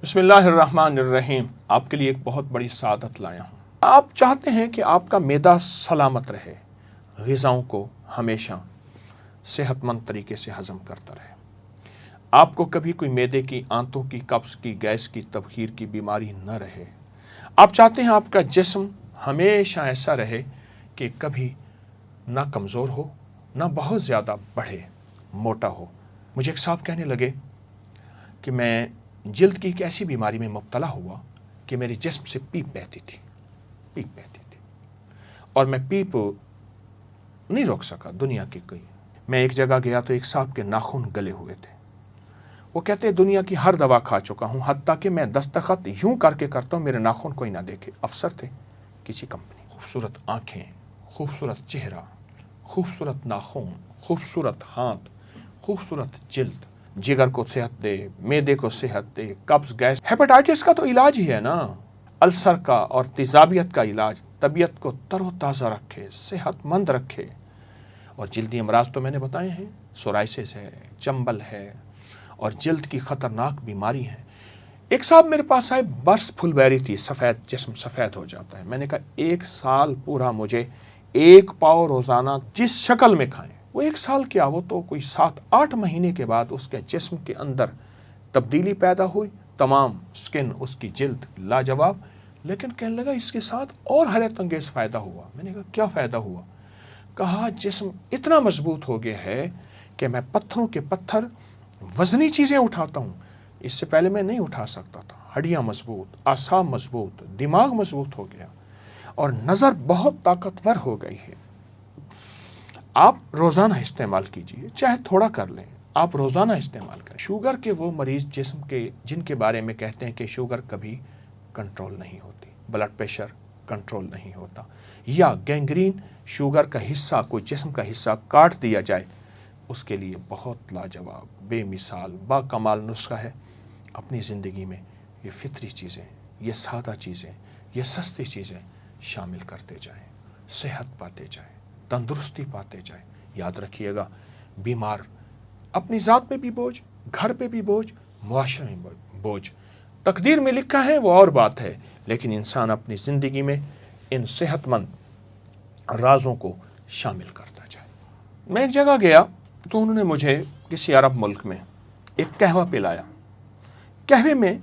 بسم اللہ الرحمن الرحیم۔ آپ کے لیے ایک بہت بڑی سعادت لایا ہوں۔ آپ چاہتے ہیں کہ آپ کا معدہ سلامت رہے، غذاؤں کو ہمیشہ صحت مند طریقے سے ہضم کرتا رہے، آپ کو کبھی کوئی معدے کی، آنتوں کی، قبض کی، گیس کی، تبخیر کی بیماری نہ رہے۔ آپ چاہتے ہیں آپ کا جسم ہمیشہ ایسا رہے کہ کبھی نہ کمزور ہو، نہ بہت زیادہ بڑھے، موٹا ہو۔ مجھے ایک صاحب کہنے لگے کہ میں جلد کی ایک ایسی بیماری میں مبتلا ہوا کہ میرے جسم سے پیپ بہتی تھی اور میں پیپ نہیں روک سکا دنیا کی کوئی۔ میں ایک جگہ گیا تو ایک صاحب کے ناخن گلے ہوئے تھے۔ وہ کہتے ہیں دنیا کی ہر دوا کھا چکا ہوں، حتیٰ کہ میں دستخط یوں کر کے کرتا ہوں میرے ناخن کوئی نہ دیکھے۔ افسر تھے کسی کمپنی، خوبصورت آنکھیں، خوبصورت چہرہ، خوبصورت ناخن، خوبصورت ہاتھ، خوبصورت جلد، جگر کو صحت دے، معدے کو صحت دے، قبض، گیس، ہیپاٹائٹس کا تو علاج ہی ہے نا، السر کا اور تیزابیت کا علاج، طبیعت کو تر و تازہ رکھے، صحت مند رکھے۔ اور جلدی امراض تو میں نے بتائے ہیں، سورائسس ہے، چنبل ہے اور جلد کی خطرناک بیماری ہے۔ ایک صاحب میرے پاس آئے، برس پھل بیری تھی، سفید جسم سفید ہو جاتا ہے۔ میں نے کہا ایک سال پورا مجھے ایک پاؤ روزانہ جس شکل میں کھائیں۔ وہ ایک سال کیا، وہ تو کوئی 7-8 مہینے کے بعد اس کے جسم کے اندر تبدیلی پیدا ہوئی، تمام سکن، اس کی جلد لاجواب۔ لیکن کہنے لگا اس کے ساتھ اور حیرت انگیز فائدہ ہوا۔ میں نے کہا کیا فائدہ ہوا؟ کہا جسم اتنا مضبوط ہو گیا ہے کہ میں پتھروں کے پتھر، وزنی چیزیں اٹھاتا ہوں، اس سے پہلے میں نہیں اٹھا سکتا تھا۔ ہڈیاں مضبوط، اعصاب مضبوط، دماغ مضبوط ہو گیا اور نظر بہت طاقتور ہو گئی ہے۔ آپ روزانہ استعمال کیجئے، چاہے تھوڑا کر لیں، آپ روزانہ استعمال کریں۔ شوگر کے وہ مریض جسم کے جن کے بارے میں کہتے ہیں کہ شوگر کبھی کنٹرول نہیں ہوتی، بلڈ پریشر کنٹرول نہیں ہوتا، یا گینگرین، شوگر کا حصہ، کوئی جسم کا حصہ کاٹ دیا جائے، اس کے لیے بہت لاجواب، بے مثال، با کمال نسخہ ہے۔ اپنی زندگی میں یہ فطری چیزیں، یہ سادہ چیزیں، یہ سستی چیزیں شامل کرتے جائیں، صحت پاتے جائیں، تندرستی پاتے جائیں۔ یاد رکھیے گا، بیمار اپنی ذات پہ بھی بوجھ، گھر پہ بھی بوجھ، معاشرے میں بوجھ۔ تقدیر میں لکھا ہے وہ اور بات ہے، لیکن انسان اپنی زندگی میں ان صحت مند رازوں کو شامل کرتا جائے۔ میں ایک جگہ گیا تو انہوں نے مجھے کسی عرب ملک میں ایک قہوہ پلایا۔ قہوے میں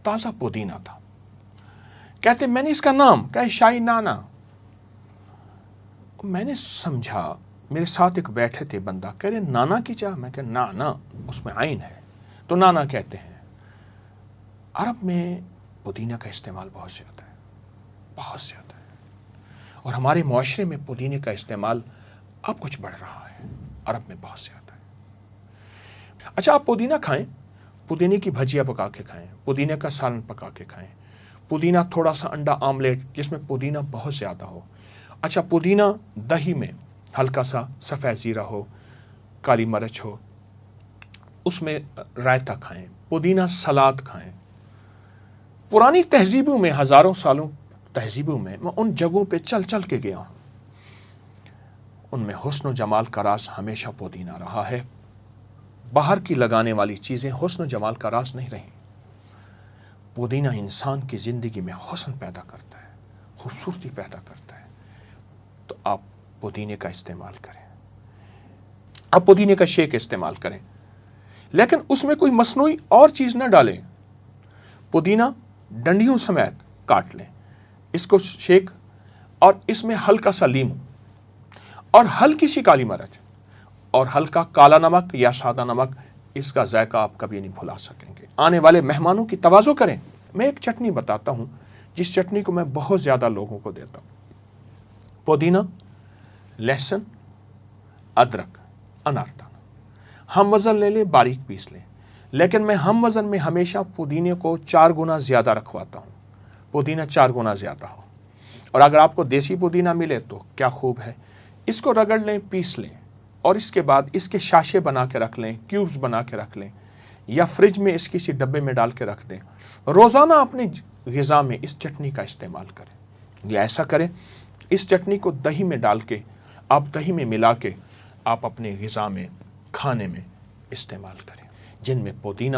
تازہ پودینہ تھا۔ کہتے میں نے اس کا نام کہا شاہی نانا۔ میں نے سمجھا، میرے ساتھ ایک بیٹھے تھے بندہ، کہہ رہے نانا کی چاہ؟ میں کہا نانا، اس میں عین ہے تو نانا کہتے ہیں۔ عرب میں پودینہ کا استعمال بہت زیادہ ہے، بہت زیادہ ہے، اور ہمارے معاشرے میں پودینے کا استعمال اب کچھ بڑھ رہا ہے، عرب میں بہت زیادہ ہے۔ اچھا آپ پودینہ کھائیں، پودینے کی بھجیا پکا کے کھائیں، پودینے کا سالن پکا کے کھائیں، پودینہ تھوڑا سا انڈا آملیٹ جس میں پودینہ بہت زیادہ ہو۔ اچھا پودینہ دہی میں ہلکا سا سفید زیرہ ہو، کالی مرچ ہو، اس میں رائتہ کھائیں، پودینہ سلاد کھائیں۔ پرانی تہذیبوں میں، ہزاروں سالوں تہذیبوں میں ان جگہوں پہ چل چل کے گیا ہوں، ان میں حسن و جمال کا راز ہمیشہ پودینہ رہا ہے۔ باہر کی لگانے والی چیزیں حسن و جمال کا راز نہیں رہیں۔ پودینہ انسان کی زندگی میں حسن پیدا کرتا ہے، خوبصورتی پیدا کرتا ہے۔ تو آپ پودینے کا استعمال کریں، آپ پودینے کا شیک استعمال کریں، لیکن اس میں کوئی مصنوعی اور چیز نہ ڈالیں۔ پودینہ ڈنڈیوں سمیت کاٹ لیں، اس کو شیک، اور اس میں ہلکا سا لیمو اور ہلکی سی کالی مرچ اور ہلکا کالا نمک یا سادہ نمک، اس کا ذائقہ آپ کبھی نہیں بھلا سکیں گے۔ آنے والے مہمانوں کی تواضع کریں۔ میں ایک چٹنی بتاتا ہوں جس چٹنی کو میں بہت زیادہ لوگوں کو دیتا ہوں۔ پودینہ، لہسن، ادرک، اناردانہ، ہم وزن لے لیں، باریک پیس لیں، لیکن میں ہم وزن میں ہمیشہ پودینے کو 4 گنا زیادہ رکھواتا ہوں، پودینہ 4 گنا زیادہ ہو۔ اور اگر آپ کو دیسی پودینہ ملے تو کیا خوب ہے، اس کو رگڑ لیں، پیس لیں، اور اس کے بعد اس کے شاشے بنا کے رکھ لیں، کیوبز بنا کے رکھ لیں، یا فریج میں اس کسی ڈبے میں ڈال کے رکھ دیں۔ روزانہ اپنی غذا میں اس چٹنی کا استعمال کریں، یا ایسا کریں اس چٹنی کو دہی میں ڈال کے، آپ دہی میں ملا کے آپ اپنے غذا میں، کھانے میں استعمال کریں، جن میں پودینہ